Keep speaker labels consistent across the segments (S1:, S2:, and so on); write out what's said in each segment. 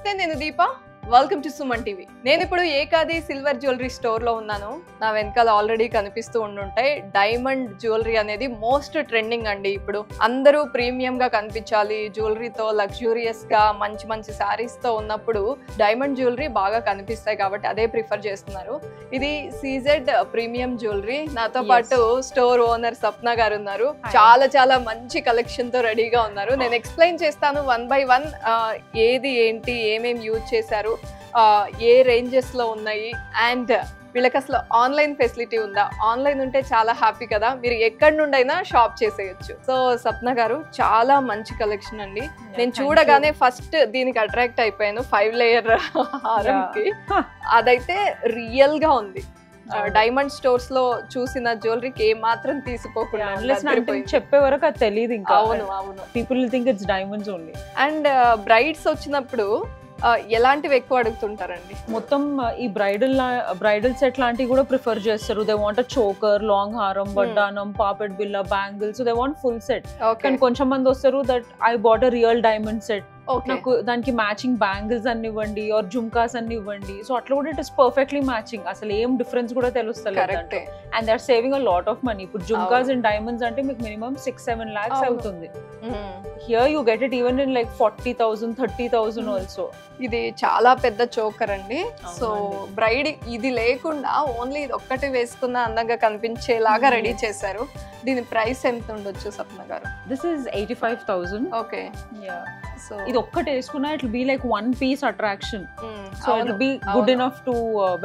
S1: నమస్తే, నేను Deepa. Welcome to Suman TV. నేను ఇప్పుడు ఏకాది సిల్వర్ జ్యువెలరీ స్టోర్ లో ఉన్నాను. నా వెనకాల ఆల్రెడీ కనిపిస్తూ ఉండుంటాయి. డైమండ్ జ్యువెలరీ అనేది మోస్ట్ ట్రెండింగ్ అండి. ఇప్పుడు అందరూ ప్రీమియం గా కనిపించాలి, జ్యువెలరీతో లగ్జూరియస్ గా మంచి మంచి శారీస్ తో ఉన్నప్పుడు డైమండ్ జ్యువెలరీ బాగా కనిపిస్తాయి కాబట్టి అదే ప్రిఫర్ చేస్తున్నారు. ఇది CZ ప్రీమియం జ్యువెలరీ. నాతో పాటు స్టోర్ ఓనర్ సప్న గారు ఉన్నారు. చాలా చాలా మంచి కలెక్షన్ తో రెడీగా ఉన్నారు. నేను ఎక్స్ప్లెయిన్ చేస్తాను 1 by 1 ఏది ఏంటి, ఏమేమి యూజ్ చేశారు, ఏ రేంజెస్ లో ఉన్నాయి, అండ్ వీళ్ళకి అసలు ఆన్లైన్ ఫెసిలిటీ ఉందా. ఆన్లైన్ ఉంటే చాలా హ్యాపీ కదా, మీరు ఎక్కడి నుండైనా షాప్ చేసేయచ్చు. సో సప్న గారు, చాలా మంచి కలెక్షన్ అండి. నేను చూడగానే ఫస్ట్ దీనికి అట్రాక్ట్ అయిపోయాను, 5 లేయర్ హారంకి. అదైతే రియల్ గా ఉంది. డైమండ్ స్టోర్స్ లో చూసిన జ్యువెలరీకి ఏ మాత్రం తీసిపోకుండా
S2: చెప్పే వరకు అది తెలియదు ఇంకా.
S1: అవును అవును,
S2: people think it's diamonds only.
S1: And brides వచ్చినప్పుడు ఎలాంటివి ఎక్కువ అడుగుతుంటారండి?
S2: మొత్తం ఈ బ్రైడల్ సెట్ లాంటివి కూడా ప్రిఫర్ చేస్తారు. దే వాంట్ చోకర్, లాంగ్ హారం, వడ్డానం, పాపెట్ బిల్ల, bangles, they want full set. కానీ కొంచెం మంది వస్తారు that I bought a real diamond set, నాకు దానికి మ్యాచింగ్ బ్యాంగిల్స్ అన్ని ఇవ్వండి ఆర్ జుమ్కాస్ అన్ని ఇవ్వండి. సో అట్లా కూడా ఇట్ ఇస్ పర్ఫెక్ట్లీ మ్యాచింగ్, అసలు ఏం డిఫరెన్స్ కూడా తెలుస్తలేదు. And they are saving a lot of money. ఇప్పుడు జుమ్కాస్ అండ్ డైమండ్స్ అంటే మీకు మినిమం 6-7 lakhs అవుతుంది. Here you get it even in like 40,000, 30,000 also.
S1: ఇది చాలా పెద్ద చోకర్ అండి. సో బ్రైడ్ ఇది లేకుండా ఓన్లీ ఇది ఒక్కటి వేసుకున్న అందంగా కనిపించేలాగా రెడీ చేశారు. దీని ప్రైస్ ఎంత ఉండొచ్చు సప్న గారు?
S2: This is 85,000.
S1: ఓకే.
S2: సో ఇది ఒక్కటి వేసుకున్నా it will be like one piece attraction. So it will be good enough to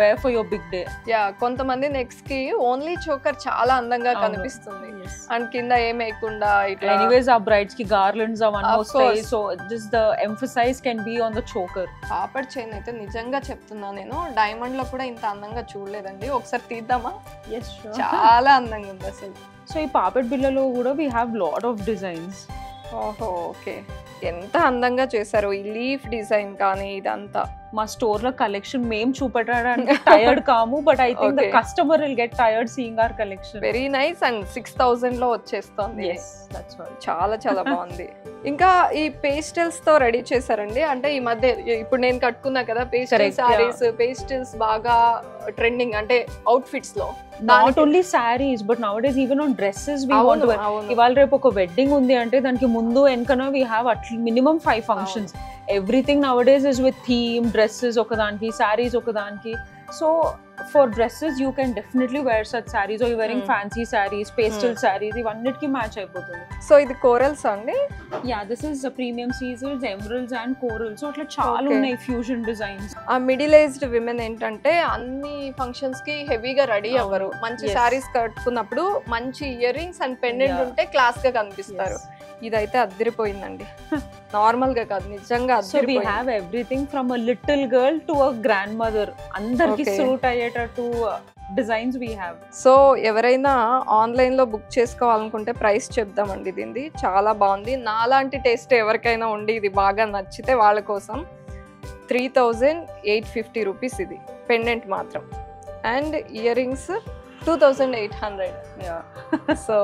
S2: wear for your big day.
S1: Yeah, కొంతమంది నెక్స్ట్ కి ఓన్లీ చోకర్ చాలా అందంగా కనిపిస్తుంది అండ్ కింద ఏం వేయకుండా ఇట్లా.
S2: ఎనీవేస్ ఆ బ్రైడ్స్ కి గార్లెండ్స్ అవన్నీ వస్తాయి. So just the emphasize can be on the choker.
S1: పాపడ్ చైన్ అయితే నిజంగా చెప్తున్నా, నేను డైమండ్ లో కూడా ఇంత అందంగా చూడలేదండి. ఒకసారి తీద్దామా? చాలా అందంగా ఉంది అసలు.
S2: సో ఈ పాపెట్ బిల్లలో కూడా we have lot of designs.
S1: ఓహో, ఓకే. ఎంత అందంగా చేశారు ఈ లీఫ్ డిజైన్ కానీ ఇదంతా.
S2: మా స్టోర్ లో కలెక్షన్ మేము చూపెట్టడానికి టైర్డ్ కాము, but I think the customer will get tired seeing hour collection.
S1: Very nice. And 6,000 లో వచ్చేస్తుంది. చాలా చాలా బాగుంది. ఇంకా ఈ పేస్టల్స్ తో రెడీ చేశారండి. అంటే ఈ మధ్య ఇప్పుడు నేను కట్టుకున్నా కదా పేస్టల్ సారీస్, పేస్టల్స్ బాగా ట్రెండింగ్ అంటే అవుట్ ఫిట్స్ లో.
S2: Not only saris but nowadays even on dresses we want to wear. ఇవాళ రేపు ఒక వెడ్డింగ్ ఉంది అంటే దానికి ముందు వెనకన we have minimum 5 functions. Everything nowadays is with theme. Dresses ఒకదానికి, సారీస్ ఒకదానికి. So for dresses you can definitely wear such sarees, or you're wearing fancy sarees, pastel sarees, ఇవన్నిటికి మ్యాచ్ అయిపోతుంది.
S1: సో ఇది కోరల్స్ అండి?
S2: Yeah, this is premium seizers, emeralds and corals. So అట్లా చాలా ఉన్నాయి fusion designs.
S1: ఆ మిడిల్ ఏజ్డ్ విమెన్ ఏంటంటే అన్ని ఫంక్షన్స్ కి హెవీగా రెడీ అవ్వరు. మంచి సారీస్ కట్టుకున్నప్పుడు మంచి ఇయర్ రింగ్స్ అండ్ పెండెంట్ ఉంటే క్లాస్ గా కనిపిస్తారు. ఇదైతే అద్దరిపోయిందండి. నార్మల్ గా కాదు, నిజంగా అద్దరిపోయింది.
S2: So we have everything from a little girl to a grandmother. అందరికి సూట్ అయ్యేటట్టు డిజైన్స్ వి హావ్.
S1: సో ఎవరైనా ఆన్లైన్ లో బుక్ చేసుకోవాలనుకుంటే ప్రైస్ చెప్దామండి. దీనిది చాలా బాగుంది. నాలాంటి టేస్ట్ ఎవరికైనా ఉండి ఇది బాగా నచ్చితే వాళ్ళ కోసం 3,850 రూపీస్ ఇది పెండెంట్ మాత్రం. And ear rings 2,800. సో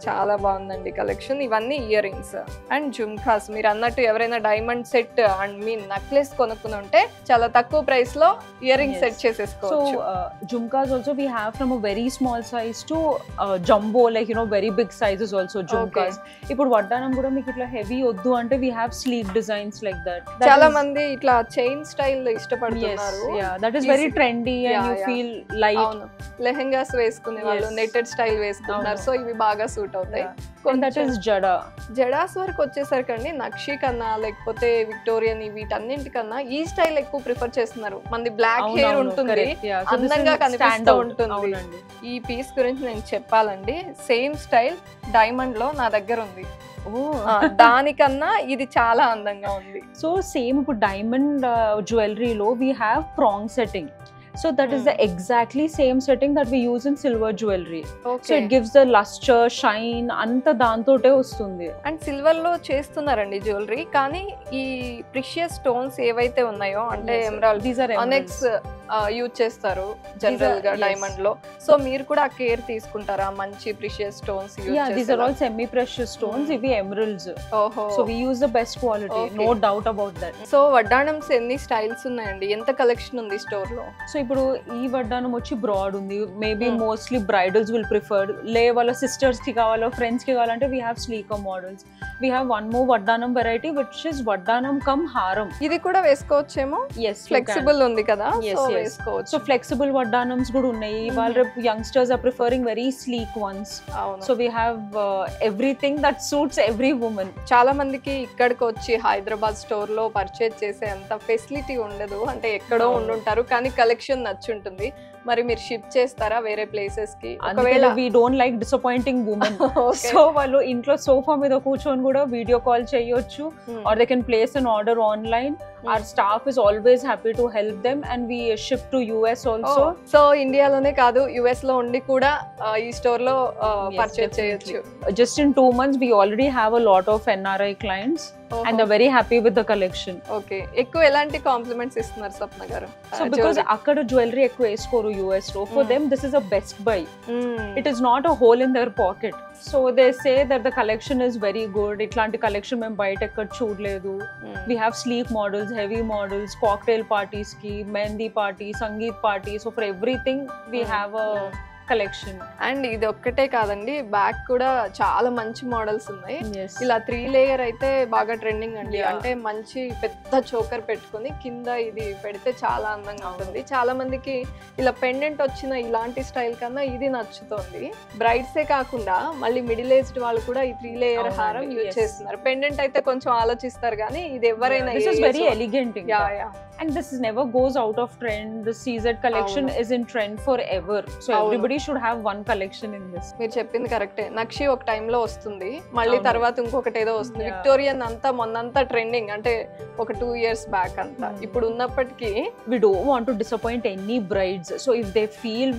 S1: చాలా బాగుందండి కలెక్షన్. ఇవన్నీ ఇయర్ రింగ్స్ అండ్ జుమ్కాస్. మీరు అన్నట్టు ఎవరైనా diamond set and mean necklace కొనుక్కుని ఉంటే చాలా తక్కువ ప్రైస్ లో ఇయర్ రింగ్ సెట్ చేసేసుకోవచ్చు.
S2: So jhumkas also we have from a very small size to jumbo, like very big sizes also jhumkas. ఇప్పుడు వడ్డానం కూడా మీకు ఇట్లా హెవీ వద్దు అంటే we have sleeve designs like that.
S1: చాలా మంది ఇట్లా చైన్ స్టైల్ ఇష్టపడుతున్నారు.
S2: That is very trendy and you feel light.
S1: Lehengas వేసుకునే వాళ్ళు నెట్టెడ్ స్టైల్ వేసుకుంటున్నారు. సో ఇవి బాగా సూట్ అవుతాయి. జడాస్ వరకు వచ్చేసరికి నక్షి కన్నా లేకపోతే విక్టోరియన్ వీటన్నింటికన్నా ఈ స్టైల్ ఎక్కువ ప్రిఫర్ చేస్తున్నారు. మంది బ్లాక్ హెయిర్ ఉంటుంది, అందంగా కనిపిస్తూ ఉంటుంది. ఈ పీస్ గురించి నేను చెప్పాలండి, సేమ్ స్టైల్ డైమండ్ లో నా దగ్గర ఉంది. దానికన్నా ఇది చాలా అందంగా ఉంది.
S2: సో సేమ్ ఇప్పుడు డైమండ్ జ్యువెలరీలో we have prong setting. So that is the exactly same setting that we use in silver jewelry. So it gives the luster, shine, anta dantote vastundi.
S1: And silver lo చేస్తున్నారండి jewellery, కానీ ఈ precious stones ఏవైతే ఉన్నాయో అంటే emerald,
S2: these are
S1: onyx, use చేస్తారు general గా diamond లో. So మీరు కూడా ఆ కేర్ తీసుకుంటారా? మంచి ప్రిషియస్ స్టోన్స్ యూజ్ చేస్తారు.
S2: These are all semi precious stones. Ivi emeralds.
S1: ఓహో.
S2: So we use the best quality.
S1: Okay.
S2: No doubt about that.
S1: So వడ్డాణమ్స్ ఎన్ని స్టైల్స్ ఉన్నాయండి? ఎంత కలెక్షన్ ఉంది స్టోర్ లో?
S2: సో ఇప్పుడు ఈ వడ్డానం వచ్చి బ్రాడ్ ఉంది. Maybe mostly bridals will prefer. లే వాళ్ళ సిస్టర్స్ కి కావాలో ఫ్రెండ్స్ కి కావాలంటే we have sleeker models. We have one more వడ్డానం వెరైటీ విచ్ ఇస్ వడ్డానం కమ్ హారం.
S1: ఇది కూడా వేసుకోవచ్చేమో.
S2: ఎస్,
S1: ఫ్లెక్సిబుల్ ఉంది కదా,
S2: Yes,
S1: సో
S2: yes.
S1: వేసుకోవచ్చు.
S2: సో ఫ్లెక్సిబుల్ వడ్డానమ్స్ కూడా ఉన్నాయి. వాళ్ళ రేపు youngsters are preferring very sleek ones.
S1: అవును.
S2: So we have everything that suits every women.
S1: చాలా మందికి ఇక్కడికి వచ్చి హైదరాబాద్ స్టోర్ లో పర్చేజ్ చేసే అంత ఫెసిలిటీ ఉండదు. అంటే ఎక్కడో ఉండుంటారు కానీ కలెక్షన్ నచ్చుంటుంది. మరి మీరు షిప్ చేస్తారా వేరే ప్లేసెస్ కి?
S2: ఒకవేళ we don't like disappointing women. So వాళ్ళు ఇంట్లో సోఫా మీద కూర్చొని కూడా వీడియో కాల్ చేయొచ్చు, or they can place an order online. Our staff is always happy to help them and we ship to US also.
S1: So ఇండియాలోనే కాదు US లో ఉండి కూడా ఈ స్టోర్ లో పర్చేజ్ చేయొచ్చు.
S2: Just in 2 months we already have a lot of NRI clients and they're very happy with the collection.
S1: Okay. ఎక్కువ ఎలాంటి కాంప్లిమెంట్స్ ఇస్తున్నారు స్వప్న గారు?
S2: So because అక్కడ జ్యువెలరీ ఎక్కువ వేసుకోరు US లో, for them this is a best buy. It is not a hole in their pocket. So they say that the collection is very good. ఇట్లాంటి collection మేము బయట ఎక్కడ చూడలేదు. We have sleek models, heavy models, cocktail parties ki, mehndi party, sangeet party. So for everything we have a collection.
S1: And ఇది ఒక్కటే కాదండి, back కూడా చాలా మంచి మోడల్స్ ఉన్నాయి.
S2: Yes.
S1: ఇలా 3 లేయర్ అయితే బాగా ట్రెండింగ్ అండి.
S2: Yeah.
S1: అంటే మంచి పెద్ద చోకర్ పెట్టుకుని కింద ఇది పెడితే చాలా అందంగా ఉంటుంది. చాలా మందికి ఇలా పెండెంట్ వచ్చిన ఇలాంటి స్టైల్ కన్నా ఇది నచ్చుతుంది. బ్రైడ్సే కాకుండా మళ్ళీ మిడిల్ ఏజ్డ్ వాళ్ళు కూడా ఈ 3 లేయర్ హారం యూజ్ చేస్తున్నారు. పెండెంట్ అయితే కొంచెం ఆలోచిస్తారు కానీ ఇది ఎవరైనా
S2: This is very elegant.
S1: Yeah.
S2: And this never goes out of trend. The CZ collection is in trend forever. So everybody should have one collection in this.
S1: మీరు చెప్పింది కరెక్టే. నక్షి ఒక టైంలో వస్తుంది, మళ్ళీ తర్వాత ఇంకొకటి ఏదో వస్తుంది. విక్టోరియన్ అంతా మొన్నంతా ట్రెండింగ్, అంటే ఒక 2 years బ్యాక్ అంతా. ఇప్పుడు ఉన్నప్పటికీ
S2: we don't want to disappoint any brides. So if they feel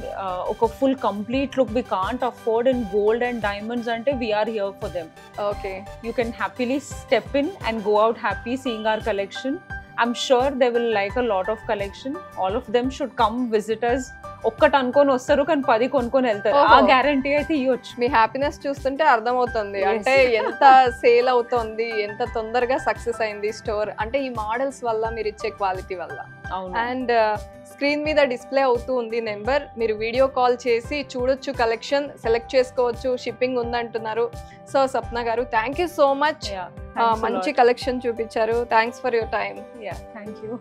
S2: ఒక full complete look we can't afford in gold and diamonds ante, we are here for them.
S1: Okay.
S2: You can happily step in and go out happy seeing our collection. I'm sure they will like a lot of collection. All of them should come visit us. ఒక్కటి అనుకొని వస్తారు కానీ 10 కొనుక్కొని వెళ్తారు. ఆ guarantee అయితే ఇవ్వచ్చు.
S1: మీ happiness చూస్తుంటే అర్థమవుతుంది. అంటే ఎంత సేల్ అవుతుంది, ఎంత తొందరగా సక్సెస్ అయింది స్టోర్, అంటే ఈ మోడల్స్ వల్ల మీరు ఇచ్చే క్వాలిటీ వల్ల. అండ్ స్క్రీన్ మీద డిస్ప్లే అవుతూ ఉంది నెంబర్. మీరు వీడియో కాల్ చేసి చూడొచ్చు, కలెక్షన్ సెలెక్ట్ చేసుకోవచ్చు, షిప్పింగ్ ఉందంటున్నారు. సో స్వప్న గారు, థ్యాంక్ యూ సో మచ్. మంచి కలెక్షన్ చూపించారు. Thanks for your time.
S2: Thank you.